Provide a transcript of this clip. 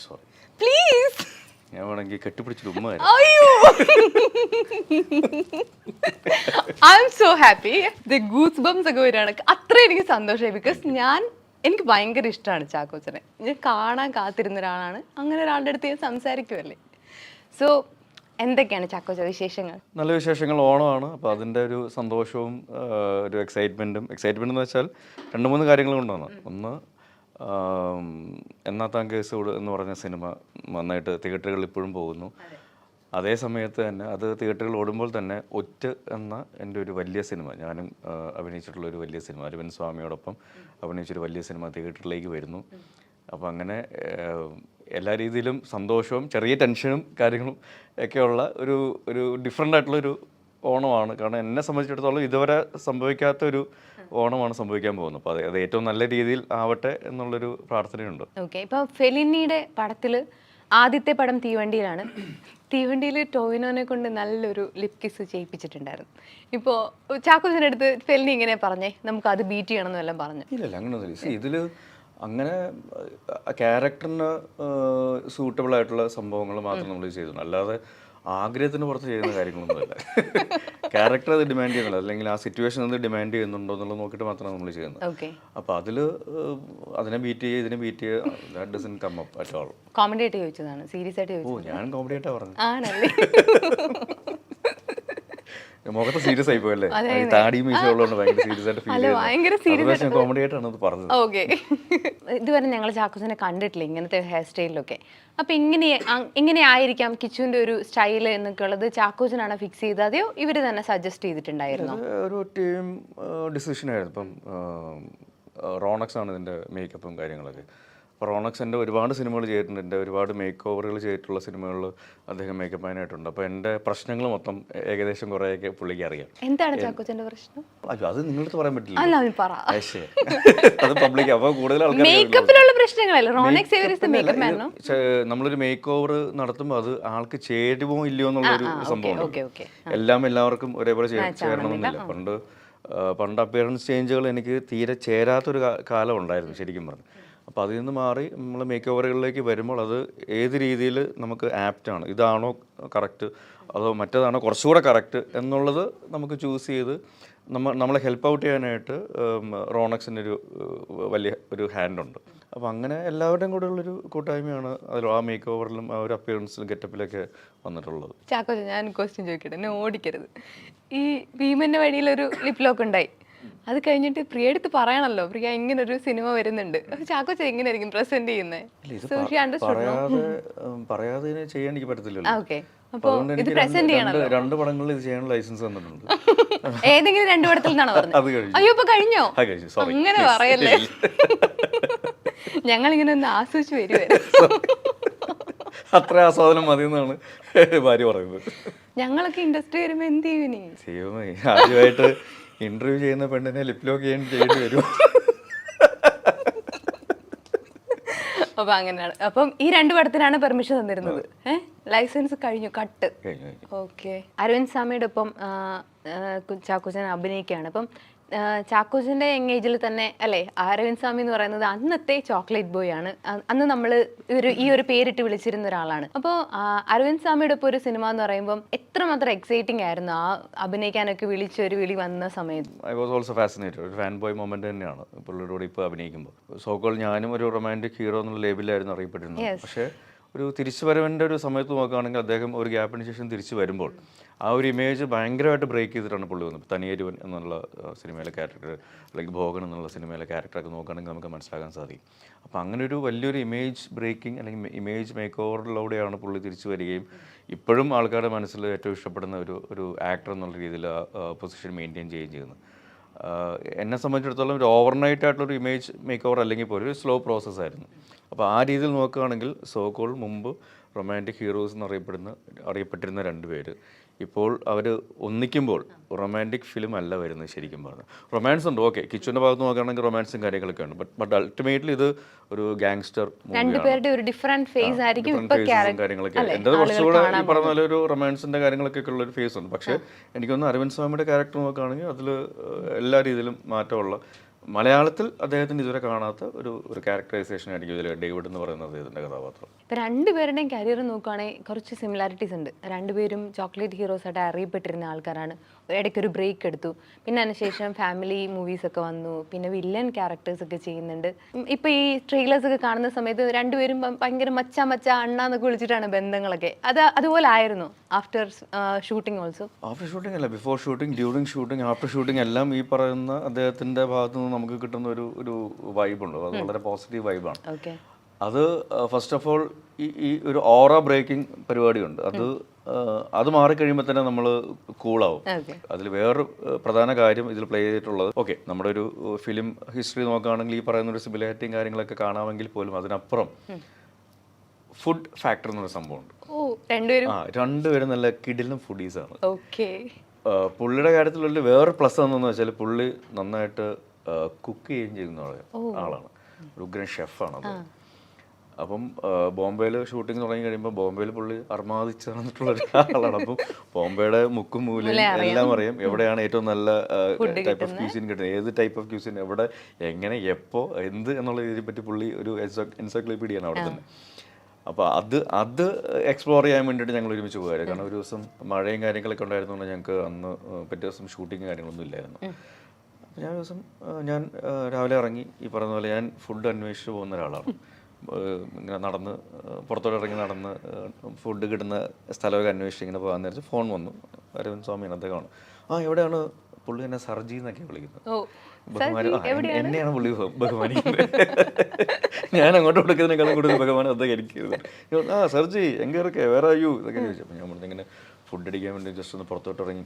Sorry, please. ഞാൻ വേണമെങ്കിൽ കെട്ടിപ്പിടിച്ചിട്ട് ഉമ്മ അയ്യോ, I'm so happy. The goosebumps ഒക്കെ വരികയാണ്. അത്ര എനിക്ക് സന്തോഷമായി. ബിക്കോസ് എനിക്ക് ഭയങ്കര ഇഷ്ടമാണ് ചാക്കോച്ചനെ. ഞാൻ കാണാൻ കാത്തിരുന്ന ഒരാളാണ്. അങ്ങനെ ഒരാളുടെ അടുത്ത് ഞാൻ സംസാരിക്കുമല്ലേ. സോ എന്തൊക്കെയാണ് ചാക്കോച്ച വിശേഷങ്ങൾ? നല്ല വിശേഷങ്ങൾ. ഓണമാണ്, അപ്പോൾ അതിൻ്റെ ഒരു സന്തോഷവും ഒരു എക്സൈറ്റ്മെൻറ്റും എന്ന് വെച്ചാൽ 2-3 കാര്യങ്ങൾ കൊണ്ടാണ്. ഒന്ന്, എന്നാത്താൻ കേസോട് എന്ന് പറഞ്ഞ സിനിമ നന്നായിട്ട് തിയേറ്ററുകളിൽ ഇപ്പോഴും പോകുന്നു. അതേ സമയത്ത് തന്നെ അത് തിയേറ്ററുകളിൽ ഓടുമ്പോൾ തന്നെ ഒറ്റ എന്ന എൻ്റെ ഒരു വലിയ സിനിമ, ഞാനും അഭിനയിച്ചിട്ടുള്ള ഒരു വലിയ സിനിമ, അരവിന്ദ് സ്വാമിയോടൊപ്പം അഭിനയിച്ചൊരു വലിയ സിനിമ തിയേറ്ററിലേക്ക് വരുന്നു. അപ്പോൾ അങ്ങനെ എല്ലാ രീതിയിലും സന്തോഷവും ചെറിയ ടെൻഷനും കാര്യങ്ങളും ഒക്കെയുള്ള ഒരു ഡിഫറെൻ്റ് ആയിട്ടുള്ളൊരു ഓണമാണ്. കാരണം എന്നെ സംബന്ധിച്ചിടത്തോളം ഇതുവരെ സംഭവിക്കാത്തൊരു ഓണമാണ് സംഭവിക്കാൻ പോകുന്നത്. അപ്പോൾ അത് ഏറ്റവും നല്ല രീതിയിൽ ആവട്ടെ എന്നുള്ളൊരു പ്രാർത്ഥനയുണ്ട്. ഓക്കെ, ഇപ്പോൾ ഫെലിനിയുടെ പടത്തിൽ ആദ്യത്തെ പടം തീവണ്ടിയിലാണ്. തീവണ്ടിയിൽ ടോവിനോനെ കൊണ്ട് നല്ലൊരു ലിപ് കിസ് ചെയ്യിപ്പിച്ചിട്ടുണ്ടായിരുന്നു. ഇപ്പോൾ ചാക്കോച്ചിൻ്റെ അടുത്ത് ഫെലിനി ഇങ്ങനെ പറഞ്ഞേ നമുക്ക് അത് ബീറ്റ് ചെയ്യണം എന്നെല്ലാം പറഞ്ഞു. ഇല്ലല്ല, അങ്ങനെയൊന്നുമില്ല. ഇതിൽ അങ്ങനെ ക്യാരക്ടറിന് സൂട്ടബിൾ ആയിട്ടുള്ള സംഭവങ്ങൾ മാത്രം നമ്മൾ ചെയ്തിട്ടുണ്ട്. അല്ലാതെ ആഗ്രഹത്തിന് പുറത്ത് ചെയ്യുന്ന കാര്യങ്ങളൊന്നുമില്ല. ക്യാരക്ടർ അത് ഡിമാൻഡ് ചെയ്യുന്നില്ല, അല്ലെങ്കിൽ ആ സിറ്റുവേഷൻ അത് ഡിമാൻഡ് ചെയ്യുന്നുണ്ടോ എന്നുള്ളത് നോക്കിയിട്ട് മാത്രമാണ് നമ്മൾ ചെയ്യുന്നത്. അപ്പോൾ അതിൽ അതിനെ ബീറ്റ് ചെയ്യുക, ഇതിനെ ബീറ്റ് ചെയ്യുക, that doesn't come up at all. Comedy ആയിട്ട് ചോദിച്ചതാണ്, സീരിയസ് ആയിട്ട് ചോദിച്ചത്? ഓ, ഞാൻ കോമഡി ആയിട്ടാണ് പറഞ്ഞത്. ആണല്ലേ? മുഖത്ത് സീരിയസ് ആയി പോയല്ലേ, താടിയും മീശ ഉള്ളതുകൊണ്ട് ഭയങ്കര സീരിയസ് ആയിട്ട് കോമഡി ആയിട്ടാണ് അത് പറഞ്ഞത്. ഓക്കെ, ഇതുവരെ ഞങ്ങൾ ചാക്കോച്ചനെ കണ്ടിട്ടില്ല ഇങ്ങനത്തെ ഹെയർ സ്റ്റൈലിലൊക്കെ. അപ്പൊ ഇങ്ങനെ ആയിരിക്കാം കിച്ചുവിന്റെ ഒരു സ്റ്റൈൽ എന്നൊക്കെ ഉള്ളത് ചാക്കോച്ചനാണ് ഫിക്സ് ചെയ്തത്, അതെയോ ഇവര് തന്നെ സജസ്റ്റ് ചെയ്തിട്ടുണ്ടായിരുന്നു? ഒരു ടീം ഡിസിഷൻ ആയിരുന്നു. ഇപ്പം റോണക്സ് ആണ് ഇതിന്റെ മേക്കപ്പും കാര്യങ്ങളൊക്കെ. അപ്പോൾ റോണക്സ് എൻ്റെ ഒരുപാട് സിനിമകൾ ചെയ്തിട്ടുണ്ട്, എൻ്റെ ഒരുപാട് മേക്ക് ഓവറുകൾ ചെയ്തിട്ടുള്ള സിനിമകളിൽ അദ്ദേഹം മേക്കപ്പ് മാനായിട്ടുണ്ട്. അപ്പോൾ എൻ്റെ പ്രശ്നങ്ങൾ മൊത്തം ഏകദേശം കുറേയൊക്കെ പുള്ളിക്ക് അറിയാം. എന്താണ് ചാക്കോച്ചന്റെ പ്രശ്നം? അയ്യോ, അത് നിങ്ങൾക്ക് പറയാൻ പറ്റില്ല, അത് പബ്ലിക്. അപ്പോൾ കൂടുതൽ നമ്മളൊരു മേക്ക് ഓവർ നടത്തുമ്പോൾ അത് ആൾക്ക് ചേരുമോ ഇല്ലയോ എന്നുള്ളൊരു സംഭവമാണ്. എല്ലാവർക്കും ഒരേപോലെ ചേരണമെന്നില്ല. പണ്ട് അപ്പിയറൻസ് ചേഞ്ചുകൾ എനിക്ക് തീരെ ചേരാത്തൊരു കാലം ഉണ്ടായിരുന്നു ശരിക്കും പറഞ്ഞു. അപ്പോൾ അതിൽ നിന്ന് മാറി നമ്മൾ മേക്ക് ഓവറുകളിലേക്ക് വരുമ്പോൾ അത് ഏത് രീതിയിൽ നമുക്ക് ആപ്റ്റാണ്, ഇതാണോ കറക്റ്റ് അതോ മറ്റേതാണോ കുറച്ചുകൂടെ കറക്റ്റ് എന്നുള്ളത് നമുക്ക് ചൂസ് ചെയ്ത് നമ്മളെ ഹെൽപ്പ് ഔട്ട് ചെയ്യാനായിട്ട് റോണക്സിൻ്റെ വലിയ ഒരു ഹാൻഡുണ്ട്. അപ്പോൾ അങ്ങനെ എല്ലാവരുടെയും കൂടെ ഉള്ളൊരു കൂട്ടായ്മയാണ് അതിൽ ആ മേക്ക് ഓവറിലും ആ ഒരു അപ്പിയറൻസിലും ഗെറ്റപ്പിലൊക്കെ വന്നിട്ടുള്ളത്. ചാക്കോച്ച, ഞാൻ ക്വസ്റ്റ്യൻ ചോദിക്കട്ടെ, എന്നെ ഓടിക്കരുത്. ഈ ഭീമന്റെ വഴിയിലൊരു ലിപ് ലോക്ക് ഉണ്ടായി, അത് കഴിഞ്ഞിട്ട് പ്രിയ എടുത്ത് പറയണല്ലോ പ്രിയ ഇങ്ങനൊരു സിനിമ വരുന്നുണ്ട്, ചാക്കോച്ച എങ്ങനെയായിരിക്കും പ്രസന്റ് ചെയ്യുന്നത്? പറയാതെ ചെയ്യാൻ എനിക്ക് പറ്റത്തില്ലല്ലോ. ഇത് പ്രസന്റ് ചെയ്യണം. 2 പടങ്ങളിൽ ഇത് ചെയ്യാൻ ലൈസൻസ് തന്നിട്ടുണ്ട്. ഏതെങ്കിലും 2 പടത്തിൽ നിന്നാണ് പറഞ്ഞത്? അയ്യോ, ഇപ്പൊ കഴിഞ്ഞോ? അങ്ങനെ പറയല്ലേ, ഞങ്ങൾ ഇങ്ങനെ ഒന്ന് ആസ്വദിച്ച് വരുവായിരുന്നു. അത്ര ആസ്വാദനം മതി എന്നാണ് ഭാര്യ പറയുന്നത്. ഞങ്ങളൊക്കെ ഇൻഡസ്ട്രി വരുമ്പോ എന്ത് ചെയ്യും? ആദ്യമായിട്ട് ഇന്റർവ്യൂ ചെയ്യുന്ന പെണ്ണിനെ ലിപ് ലോക്ക് ചെയ്യേണ്ടി വരും. അപ്പൊ അങ്ങനെയാണ്. അപ്പം ഈ 2 പടത്തിനാണ് പെർമിഷൻ തന്നിരുന്നത്. ലൈസൻസ് കഴിഞ്ഞു, കട്ട്. ഓക്കെ, അരവിന്ദ് സ്വാമിയുടെ ഒപ്പം ചാക്കോച്ചൻ അഭിനയിക്കുകയാണ്. അപ്പം ചാക്കോച്ചന്റെ എങ്ങേജിൽ തന്നെ അല്ലേ അരവിന്ദ് സ്വാമി എന്ന് പറയുന്നത് അന്നത്തെ ചോക്ലേറ്റ് ബോയ് ആണ്. അന്ന് നമ്മൾ ഈ ഒരു പേരിട്ട് വിളിച്ചിരുന്ന ഒരാളാണ്. അപ്പോൾ അരവിന്ദ് സ്വാമിയുടെ ഒപ്പം ഒരു സിനിമ എന്ന് പറയുമ്പോൾ എത്രമാത്രം എക്സൈറ്റിംഗ് ആയിരുന്നു ആ അഭിനയിക്കാനൊക്കെ ഒരു വിളി വന്ന സമയത്ത്? I was also fascinated. ഒരു ഫാൻ ബോയ് മൊമെന്റ് തന്നെയാണ് പുള്ളിയോട് ഇപ്പോൾ അഭിനയിക്കുമ്പോൾ. സോക്കോൾ ഞാനും ഒരു റൊമാൻറ്റിക് ഹീറോ എന്നുള്ള ലേബിലായിരുന്നു അറിയപ്പെട്ടിരുന്നത്. പക്ഷേ ഒരു തിരിച്ചുവരവിൻ്റെ ഒരു സമയത്ത് നോക്കുകയാണെങ്കിൽ അദ്ദേഹം ഒരു ഗ്യാപ്പിന് ശേഷം തിരിച്ചു വരുമ്പോൾ ആ ഒരു ഇമേജ് ഭയങ്കരമായിട്ട് ബ്രേക്ക് ചെയ്തിട്ടാണ് പുള്ളി വന്നത്. തനിയൊരുവൻ എന്നുള്ള സിനിമയിലെ ക്യാരക്ടർ, അല്ലെങ്കിൽ ഭോഗൻ എന്നുള്ള സിനിമയിലെ ക്യാരക്ടറൊക്കെ നോക്കുകയാണെങ്കിൽ നമുക്ക് മനസ്സിലാക്കാൻ സാധിക്കും. അപ്പോൾ അങ്ങനെ ഒരു വലിയൊരു ഇമേജ് ബ്രേക്കിംഗ് അല്ലെങ്കിൽ ഇമേജ് മേക്ക് ഓവറിലൂടെയാണ് പുള്ളി തിരിച്ചു വരികയും ഇപ്പോഴും ആൾക്കാരുടെ മനസ്സിൽ ഏറ്റവും ഇഷ്ടപ്പെടുന്ന ഒരു ആക്ടർ എന്നുള്ള രീതിയിൽ ആ പൊസിഷൻ മെയിൻറ്റെയിൻ ചെയ്യുകയും ചെയ്യുന്നത്. എന്നെ സംബന്ധിച്ചിടത്തോളം ഒരു ഓവർനൈറ്റ് ആയിട്ടുള്ളൊരു ഇമേജ് മേക്ക് ഓവർ അല്ലെങ്കിൽ പോലും ഒരു സ്ലോ പ്രോസസ്സായിരുന്നു. അപ്പോൾ ആ രീതിയിൽ നോക്കുകയാണെങ്കിൽ സോക്കോൾ മുമ്പ് റൊമാൻറ്റിക് ഹീറോസ് അറിയപ്പെട്ടിരുന്ന 2 പേര് ഇപ്പോൾ അവർ ഒന്നിക്കുമ്പോൾ റൊമാൻറ്റിക് ഫിലിം അല്ല വരുന്നത് ശരിക്കും പറഞ്ഞാൽ. റൊമാൻസ് ഉണ്ട്, ഓക്കെ, കിച്ചുവിൻ്റെ ഭാഗത്ത് നോക്കുകയാണെങ്കിൽ റൊമാൻസും കാര്യങ്ങളൊക്കെ ഉണ്ട്. ബട്ട് അൾട്ടിമേറ്റ്ലി ഇത് ഒരു ഗാങ്സ്റ്റർ കാര്യങ്ങളൊക്കെ. എൻ്റെ കുറച്ചുകൂടെ ഈ പറഞ്ഞ പോലെ ഒരു റൊമാൻസിൻ്റെ കാര്യങ്ങളൊക്കെ ഉള്ള ഒരു ഫേസ് ഉണ്ട്. പക്ഷേ എനിക്കൊന്ന് അരവിന്ദ് സ്വാമിയുടെ ക്യാരക്ടർ നോക്കുകയാണെങ്കിൽ അതിൽ എല്ലാ രീതിയിലും മാറ്റമുള്ള മലയാളത്തിൽ അദ്ദേഹത്തിന് ഇതുവരെ കാണാത്ത ഒരു ക്യാരക്ടറൈസേഷൻ ആയിരിക്കും ഇതിൽ ഡേവിഡ് എന്ന് പറയുന്നത് അദ്ദേഹത്തിൻ്റെ കഥാപാത്രം. ഇപ്പം രണ്ടുപേരുടെയും കരിയർ നോക്കുകയാണെങ്കിൽ കുറച്ച് സിമിലാരിറ്റീസ് ഉണ്ട്. രണ്ടുപേരും ചോക്ലേറ്റ് ഹീറോസ് ആയിട്ട് അറിയപ്പെട്ടിരുന്ന ആൾക്കാരാണ്. ഇടയ്ക്കൊരു ബ്രേക്ക് എടുത്തു, പിന്നെ അതിനുശേഷം ഫാമിലി മൂവീസ് ഒക്കെ വന്നു, പിന്നെ വില്ലൻ ക്യാരക്ടേഴ്സ് ഒക്കെ ചെയ്യുന്നുണ്ട്. ഇപ്പം ഈ ട്രെയിലേഴ്സ് ഒക്കെ കാണുന്ന സമയത്ത് രണ്ടുപേരും ഭയങ്കര മച്ച അണ്ണാന്നൊക്കെ വിളിച്ചിട്ടാണ് ബന്ധങ്ങളൊക്കെ. അതുപോലെ ആയിരുന്നു after shooting also? After shooting അല്ല, before shooting, during shooting, after shooting എല്ലാം ഈ പറയുന്ന അദ്ദേഹത്തിൻ്റെ ഭാഗത്തു നിന്ന് നമുക്ക് കിട്ടുന്ന ഒരു വൈബുണ്ട്. അത് വളരെ പോസിറ്റീവ് വൈബാണ്. അത് ഫസ്റ്റ് ഓഫ് ഓൾ ഈ ഒരു ഓറ ബ്രേക്കിംഗ് പരിപാടിയുണ്ട്. അത് മാറിക്കഴിയുമ്പോൾ തന്നെ നമ്മൾ കൂളാവും. അതിൽ വേറൊരു പ്രധാന കാര്യം ഇതിൽ പ്ലേ ചെയ്തിട്ടുള്ളത്, ഓക്കെ, നമ്മുടെ ഒരു ഫിലിം ഹിസ്റ്ററി നോക്കുകയാണെങ്കിൽ ഈ പറയുന്ന ഒരു സിമിലാരിറ്റിയും കാര്യങ്ങളൊക്കെ കാണാമെങ്കിൽ പോലും അതിനപ്പുറം ഫുഡ് ഫാക്ടർ എന്നൊരു സംഭവമുണ്ട്. രണ്ടുപേരും നല്ല കിടിലൻ ഫുഡീസാണ്. പുള്ളിയുടെ കാര്യത്തിലുള്ള വേറെ പ്ലസ് എന്താണെന്ന് വെച്ചാൽ പുള്ളി നന്നായിട്ട് കുക്ക് ചെയ്യുകയും ചെയ്യുന്ന ആളാണ്. ഒരു ഉഗ്രൻ ഷെഫാണ് അത്. അപ്പം ബോംബെയിൽ ഷൂട്ടിംഗ് തുടങ്ങി കഴിയുമ്പോൾ ബോംബെയിൽ പുള്ളി അർമാദിച്ച് നടന്നിട്ടുള്ള ഒരാളാണ്. അപ്പം ബോംബെയുടെ മുക്കും മൂലയും എല്ലാം അറിയാം. എവിടെയാണ് ഏറ്റവും നല്ല ടൈപ്പ് ഓഫ് ക്യൂസിൻ കിട്ടുന്നത്, ഏത് ടൈപ്പ് ഓഫ് ക്യൂസിൻ എവിടെ, എങ്ങനെ, എപ്പോൾ, എന്ത് എന്നുള്ള ഇതിനെ പറ്റി പുള്ളി ഒരു എൻസൈക്ലോപീഡിയാണ് അവിടെ തന്നെ. അപ്പോൾ അത് എക്സ്പ്ലോർ ചെയ്യാൻ വേണ്ടിയിട്ട് ഞങ്ങൾ ഒരുമിച്ച് പോകാറ്. കാരണം ഒരു ദിവസം മഴയും കാര്യങ്ങളൊക്കെ ഉണ്ടായിരുന്നുകൊണ്ട് ഞങ്ങൾക്ക് അന്ന് പിറ്റേ ദിവസം ഷൂട്ടിങ് കാര്യങ്ങളൊന്നും ഇല്ലായിരുന്നു. അപ്പോൾ ഞാൻ രാവിലെ ഇറങ്ങി, ഈ പറഞ്ഞ പോലെ ഞാൻ ഫുഡ് അന്വേഷിച്ച് പോകുന്ന ഒരാളാണ്. ഇങ്ങനെ പുറത്തോട്ട് ഇറങ്ങി നടന്ന് ഫുഡ് കിട്ടുന്ന സ്ഥലമൊക്കെ അന്വേഷിച്ച് ഇങ്ങനെ പോകാൻ നേരത്ത് ഫോൺ വന്നു. അരവിന്ദ് സ്വാമിയാണ് അദ്ദേഹമാണ്. എവിടെയാണ്? പുള്ളി എന്നെ സർജി എന്നൊക്കെ വിളിക്കുന്നത്. എന്നെയാണ് പുള്ളി ബഹുമാനിക്കുന്നത്. ഞാൻ അങ്ങോട്ട് കൊടുക്കുന്നതിനേക്കാളും കൂടുതൽ ബഹുമാനം അദ്ദേഹം എനിക്ക്. സർജി എங்கே ഇറക്കെ വേറെ അയ്യോ ഇതൊക്കെ ചോദിച്ചു. അപ്പോൾ ഞാൻ ഇങ്ങനെ ഫുഡ് അടിക്കാൻ വേണ്ടി ജസ്റ്റ് ഒന്ന് പുറത്തോട്ട് ഇറങ്ങി